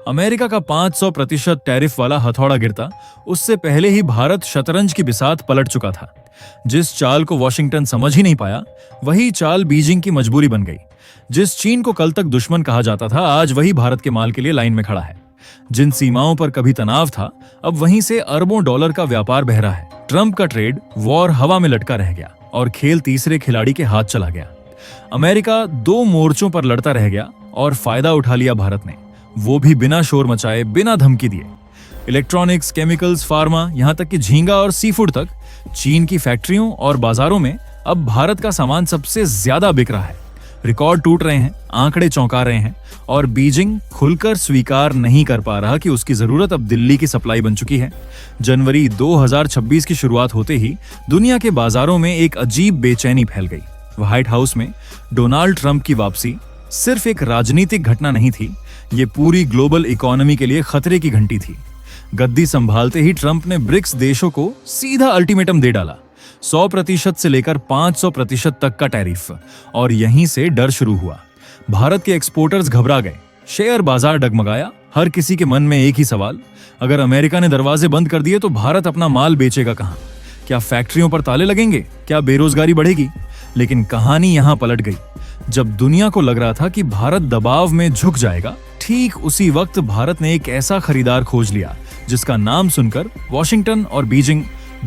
America का 500% tariff वाला हथौड़ा गिरता, उससे पहले ही भारत शतरंज की बिसात पलट चुका था। जिस चाल को वॉशिंगटन समझ ही नहीं पाया, वही चाल बीजिंग की मजबूरी बन गई। जिस चीन को कल तक दुश्मन कहा जाता था, आज वही भारत के माल के लिए लाइन में खड़ा है। जिन सीमाओं पर कभी तनाव था, अब वहीं से अरबों डॉलर का व्यापार बह रहा है। ट्रंप का ट्रेड वॉर हवा में लटका रह गया और खेल तीसरे खिलाड़ी के हाथ चला गया। अमेरिका 2 मोर्चों पर लड़ता रह गया और फायदा उठा लिया भारत ने, वो भी बिना शोर मचाए, बिना धमकी दिए। इलेक्ट्रॉनिक्स, केमिकल्स, फार्मा, यहां तक कि झींगा और सी फूड तक चीन की फैक्ट्रियों और बाजारों में अब भारत का सामान सबसे ज्यादा बिक रहा है। रिकॉर्ड टूट रहे हैं, आंकड़े चौंका रहे हैं और बीजिंग खुलकर स्वीकार नहीं कर पा रहा कि उसकी जरूरत अब दिल्ली की सप्लाई बन चुकी है। जनवरी 2026 की शुरुआत होते ही दुनिया के बाजारों में एक अजीब बेचैनी फैल गई। व्हाइट हाउस में डोनाल्ड ट्रंप की वापसी सिर्फ एक राजनीतिक घटना नहीं थी, ये पूरी ग्लोबल इकोनॉमी के लिए खतरे की घंटी थी। गद्दी संभालते ही ट्रंप ने ब्रिक्स देशों को सीधा अल्टीमेटम दे डाला, 100% से लेकर 500% तक का टैरिफ, और यहीं से डर शुरू हुआ। भारत के एक्सपोर्टर्स घबरा गए, शेयर बाजार डगमगाया। हर किसी के मन में एक ही सवाल, अगर अमेरिका ने दरवाजे बंद कर दिए तो भारत अपना माल बेचेगा कहां? क्या फैक्ट्रियों पर ताले लगेंगे? क्या बेरोजगारी बढ़ेगी? लेकिन कहानी यहां पलट गई। जब दुनिया को लग रहा था कि भारत दबाव में झुक जाएगा, ठीक उसी वक्त भारत ने एक ऐसा खरीदार खोज लिया जिसका नाम सुनकर वॉशिंगटन और बीजिंग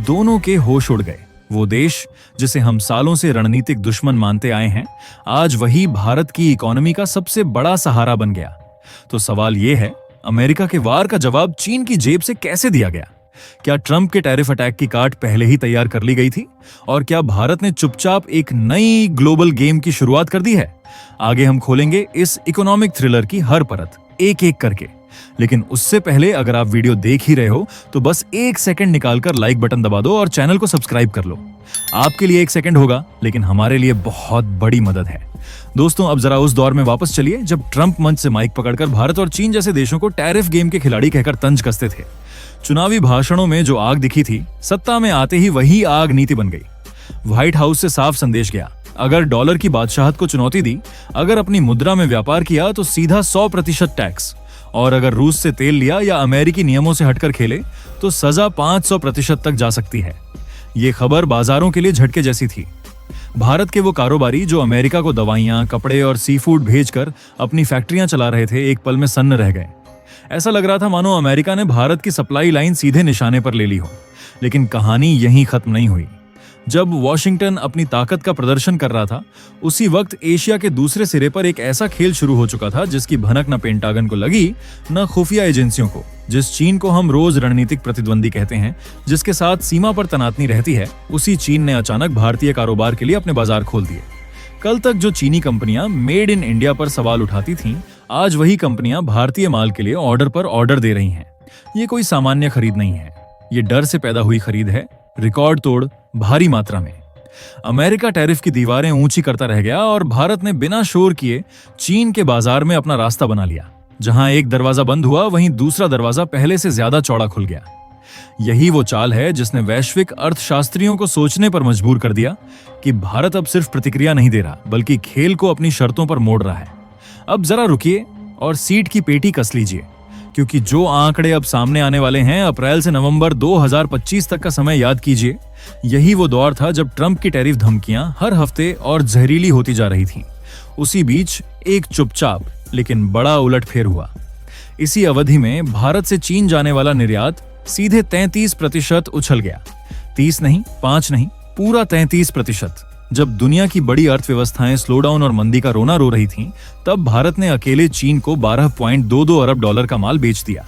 दोनों के होश उड़ गए। वो देश जिसे हम सालों से रणनीतिक दुश्मन मानते आए हैं, आज वही भारत की इकोनॉमी का सबसे बड़ा सहारा बन गया। तो सवाल ये है, अमेरिका के वार का जवाब चीन की जेब से कैसे दिया गया? क्या ट्रंप के टैरिफ अटैक की काट पहले ही तैयार कर ली गई थी? और क्या भारत ने चुपचाप एक नई ग्लोबल गेम की शुरुआत कर दी है? आगे हम खोलेंगे इस इकोनॉमिक थ्रिलर की हर परत, एक एक करके। लेकिन उससे पहले अगर आप वीडियो देख ही रहे हो तो बस 1 सेकंड निकालकर लाइक बटन दबा दो और चैनल को सब्सक्राइब कर लो। आपके लिए 1 सेकंड होगा, लेकिन हमारे लिए बहुत बड़ी मदद है। दोस्तों, अब जरा उस दौर में वापस चलिए जब ट्रंप मंच से माइक पकड़कर भारत और चीन जैसे देशों को टैरिफ गेम के खिलाड़ी कहकर तंज कसते थे। चुनावी भाषणों में जो आग दिखी थी, सत्ता में आते ही वही आग नीति बन गई। व्हाइट हाउस से साफ संदेश गया, अगर डॉलर की बादशाहत को चुनौती दी, अगर अपनी मुद्रा में व्यापार किया तो सीधा 100% टैक्स, और अगर रूस से तेल लिया या अमेरिकी नियमों से हटकर खेले तो सजा 500% तक जा सकती है। ये खबर बाजारों के लिए झटके जैसी थी। भारत के वो कारोबारी जो अमेरिका को दवाइयां, कपड़े और सी फूड भेजकर अपनी फैक्ट्रियां चला रहे थे, एक पल में सन्न रह गए। ऐसा लग रहा था मानो अमेरिका ने भारत की सप्लाई लाइन सीधे निशाने पर ले ली हो। लेकिन कहानी यहीं खत्म नहीं हुई। जब वॉशिंगटन अपनी ताकत का प्रदर्शन कर रहा था, उसी वक्त एशिया के दूसरे सिरे पर एक ऐसा खेल शुरू हो चुका था जिसकी भनक न पेंटागन को लगी, न खुफिया एजेंसियों को। जिस चीन को हम रोज रणनीतिक प्रतिद्वंदी कहते हैं, जिसके साथ सीमा पर तनातनी रहती है, उसी चीन ने अचानक भारतीय कारोबार के लिए अपने बाजार खोल दिए। कल तक जो चीनी कंपनियां मेड इन इंडिया पर सवाल उठाती थीं, आज वही कंपनियां भारतीय माल के लिए ऑर्डर पर ऑर्डर दे रही हैं। ये कोई सामान्य खरीद नहीं है, ये डर से पैदा हुई खरीद है, रिकॉर्ड तोड़, भारी मात्रा में। अमेरिका टैरिफ की दीवारें ऊंची करता रह गया और भारत ने बिना शोर किए चीन के बाजार में अपना रास्ता बना लिया। जहां एक दरवाजा बंद हुआ, वहीं दूसरा दरवाजा पहले से ज्यादा चौड़ा खुल गया। यही वो चाल है जिसने वैश्विक अर्थशास्त्रियों को सोचने पर मजबूर कर दिया कि भारत अब सिर्फ प्रतिक्रिया नहीं दे रहा, बल्कि खेल को अपनी शर्तों पर मोड़ रहा है। अब जरा रुकिए और सीट की पेटी कस लीजिए, क्योंकि जो आंकड़े अब सामने आने वाले हैं, अप्रैल से नवंबर 2025 तक का समय याद कीजिए। यही वो दौर था जब ट्रंप की टैरिफ धमकियां हर हफ्ते और जहरीली होती जा रही थीं। उसी बीच एक चुपचाप लेकिन बड़ा उलटफेर हुआ। इसी अवधि में भारत से चीन जाने वाला निर्यात सीधे 33% उछल गया। 30 नहीं, 5 नहीं, पूरा 33%। जब दुनिया की बड़ी अर्थव्यवस्थाएं स्लोडाउन और मंदी का रोना रो रही थीं, तब भारत ने अकेले चीन को 12.22 अरब डॉलर का माल बेच दिया।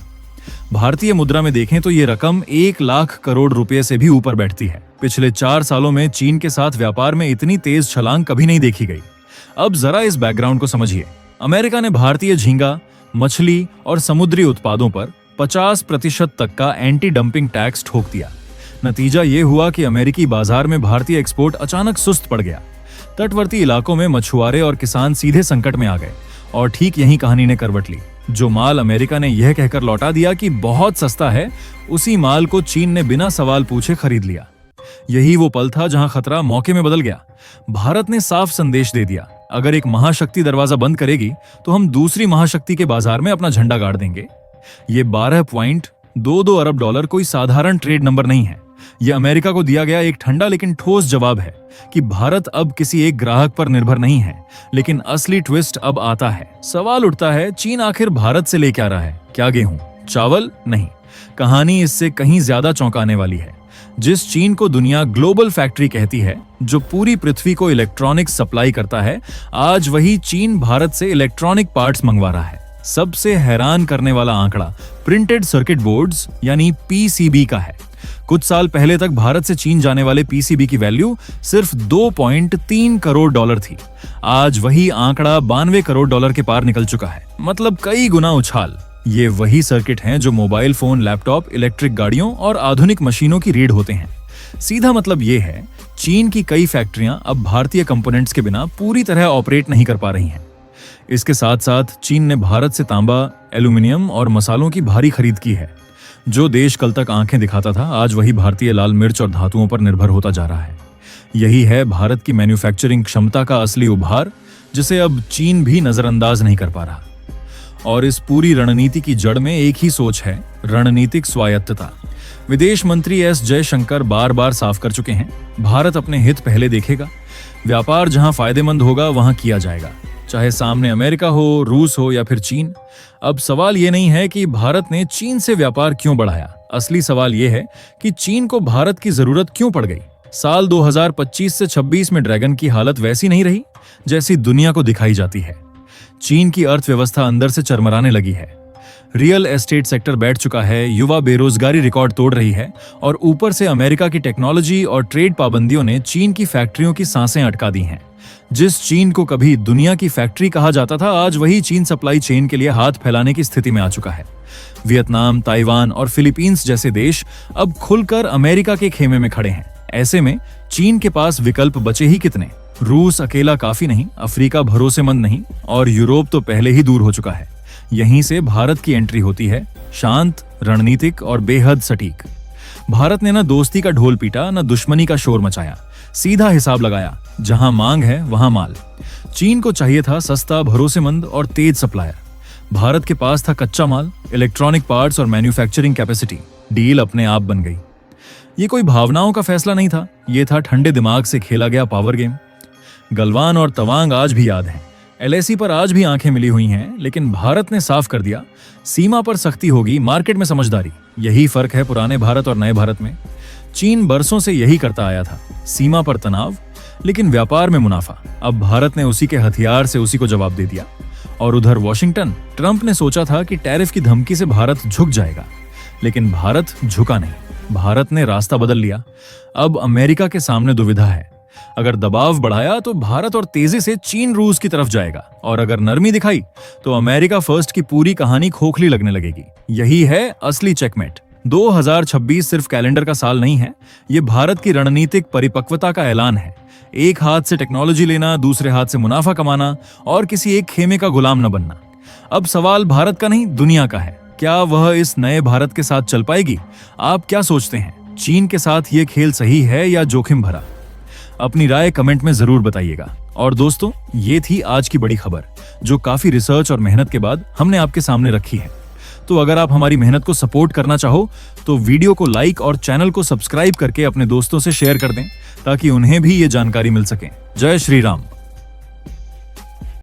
भारतीय मुद्रा में देखें तो ये रकम 1 लाख करोड़ रुपए से भी ऊपर बैठती है। पिछले 4 सालों में चीन के साथ व्यापार में इतनी तेज छलांग कभी नहीं देखी गई। अब जरा इस बैकग्राउंड को समझिए। अमेरिका ने भारतीय झींगा, मछली और समुद्री उत्पादों पर 50% तक का एंटी डंपिंग टैक्स ठोक दिया। नतीजा ये हुआ कि अमेरिकी बाजार में भारतीय एक्सपोर्ट अचानक सुस्त पड़ गया। तटवर्ती इलाकों में मछुआरे और किसान सीधे संकट में आ गए और ठीक यही कहानी ने करवट ली। जो माल अमेरिका ने यह कहकर लौटा दिया कि बहुत सस्ता है, उसी माल को चीन ने बिना सवाल पूछे खरीद लिया। यही वो पल था जहां खतरा मौके में बदल गया। भारत ने साफ संदेश दे दिया, अगर एक महाशक्ति दरवाजा बंद करेगी तो हम दूसरी महाशक्ति के बाजार में अपना झंडा गाड़ देंगे। ये 12.22 अरब डॉलर कोई साधारण ट्रेड नंबर नहीं है। यह अमेरिका को दिया गया एक ठंडा लेकिन ठोस जवाब है कि भारत अब किसी एक ग्राहक पर निर्भर नहीं है। लेकिन असली ट्विस्ट अब आता है। सवाल उठता है, चीन आखिर भारत से ले क्या रहा है? क्या गेहूं, चावल? नहीं, कहानी इससे कहीं ज्यादा चौंकाने वाली है। जिस चीन को दुनिया ग्लोबल फैक्ट्री कहती है, जो पूरी पृथ्वी को इलेक्ट्रॉनिक्स सप्लाई करता है, आज वही चीन भारत से इलेक्ट्रॉनिक पार्ट्स मंगवा रहा है। सबसे हैरान करने वाला आंकड़ा प्रिंटेड सर्किट बोर्ड्स यानी पीसीबी का है। कुछ साल पहले तक भारत से चीन जाने वाले पीसीबी की वैल्यू सिर्फ 2.3 करोड़ डॉलर थी। आज वही आंकड़ा 92 करोड़ डॉलर के पार निकल चुका है, मतलब कई गुना उछाल। ये वही सर्किट हैं जो मोबाइल फोन, लैपटॉप, इलेक्ट्रिक गाड़ियों और आधुनिक मशीनों की रीढ़ होते हैं। सीधा मतलब ये है, चीन की कई फैक्ट्रियां अब भारतीय कंपोनेंट्स के बिना पूरी तरह ऑपरेट नहीं कर पा रही हैं। इसके साथ साथ चीन ने भारत से तांबा, एल्यूमिनियम और मसालों की भारी खरीद की है। जो देश कल तक आंखें दिखाता था, आज वही भारतीय लाल मिर्च और धातुओं पर निर्भर होता जा रहा है। यही है भारत की मैन्युफैक्चरिंग क्षमता का असली उभार, जिसे अब चीन भी नजरअंदाज नहीं कर पा रहा। और इस पूरी रणनीति की जड़ में एक ही सोच है, रणनीतिक स्वायत्तता। विदेश मंत्री एस जयशंकर बार बार साफ कर चुके हैं, भारत अपने हित पहले देखेगा। व्यापार जहां फायदेमंद होगा वहां किया जाएगा, चाहे सामने अमेरिका हो, रूस हो या फिर चीन। अब सवाल ये नहीं है कि भारत ने चीन से व्यापार क्यों बढ़ाया, असली सवाल ये है कि चीन को भारत की जरूरत क्यों पड़ गई। साल 2025 से 26 में ड्रैगन की हालत वैसी नहीं रही जैसी दुनिया को दिखाई जाती है। चीन की अर्थव्यवस्था अंदर से चरमराने लगी है। रियल एस्टेट सेक्टर बैठ चुका है, युवा बेरोजगारी रिकॉर्ड तोड़ रही है और ऊपर से अमेरिका की टेक्नोलॉजी और ट्रेड पाबंदियों ने चीन की फैक्ट्रियों की सांसें अटका दी हैं। जिस चीन को कभी दुनिया की फैक्ट्री कहा जाता था, आज वही चीन सप्लाई चेन के लिए हाथ फैलाने की स्थिति में आ चुका है। वियतनाम, ताइवान और फिलीपींस जैसे देश अब खुलकर अमेरिका के खेमे में खड़े हैं। ऐसे में चीन के पास विकल्प बचे ही कितने। रूस अकेला काफी नहीं, अफ्रीका भरोसेमंद नहीं और यूरोप तो पहले ही दूर हो चुका है। यहीं से भारत की एंट्री होती है, शांत, रणनीतिक और बेहद सटीक। भारत ने न दोस्ती का ढोल पीटा, न दुश्मनी का शोर मचाया, सीधा हिसाब लगाया, जहां मांग है वहां माल। चीन को चाहिए था सस्ता, भरोसेमंद और तेज सप्लायर। भारत के पास था कच्चा माल, इलेक्ट्रॉनिक पार्ट्स और मैन्युफैक्चरिंग कैपेसिटी। डील अपने आप बन गई। ये कोई भावनाओं का फैसला नहीं था, ये था ठंडे दिमाग से खेला गया पावर गेम। गलवान और तवांग आज भी याद हैं, एलएसी पर आज भी आंखें मिली हुई हैं, लेकिन भारत ने साफ कर दिया, सीमा पर सख्ती होगी, मार्केट में समझदारी। यही फर्क है पुराने भारत और नए भारत में। चीन बरसों से यही करता आया था, सीमा पर तनाव लेकिन व्यापार में मुनाफा। अब भारत ने उसी के हथियार से उसी को जवाब दे दिया। और उधर वॉशिंगटन, ट्रंप ने सोचा था कि टैरिफ की धमकी से भारत झुक जाएगा, लेकिन भारत झुका नहीं। भारत ने रास्ता बदल लिया। अब अमेरिका के सामने दुविधा है, अगर दबाव बढ़ाया तो भारत और तेजी से चीन रूस की तरफ जाएगा, और अगर नरमी दिखाई तो अमेरिका फर्स्ट की पूरी कहानी खोखली लगने लगेगी। यही है असली चेकमेट। 2026 सिर्फ कैलेंडर का साल नहीं है, ये भारत की रणनीतिक परिपक्वता का ऐलान है। एक हाथ से टेक्नोलॉजी लेना, दूसरे हाथ से मुनाफा कमाना और किसी एक खेमे का गुलाम न बनना। अब सवाल भारत का नहीं, दुनिया का है। क्या वह इस नए भारत के साथ चल पाएगी? आप क्या सोचते हैं? चीन के साथ ये खेल सही है या जोखिम भरा? अपनी राय कमेंट में जरूर बताइएगा। और दोस्तों, ये थी आज की बड़ी खबर, जो काफी रिसर्च और मेहनत के बाद हमने आपके सामने रखी है। तो अगर आप हमारी मेहनत को सपोर्ट करना चाहो तो वीडियो को लाइक और चैनल को सब्सक्राइब करके अपने दोस्तों से शेयर कर दें, ताकि उन्हें भी ये जानकारी मिल सके। जय श्री राम।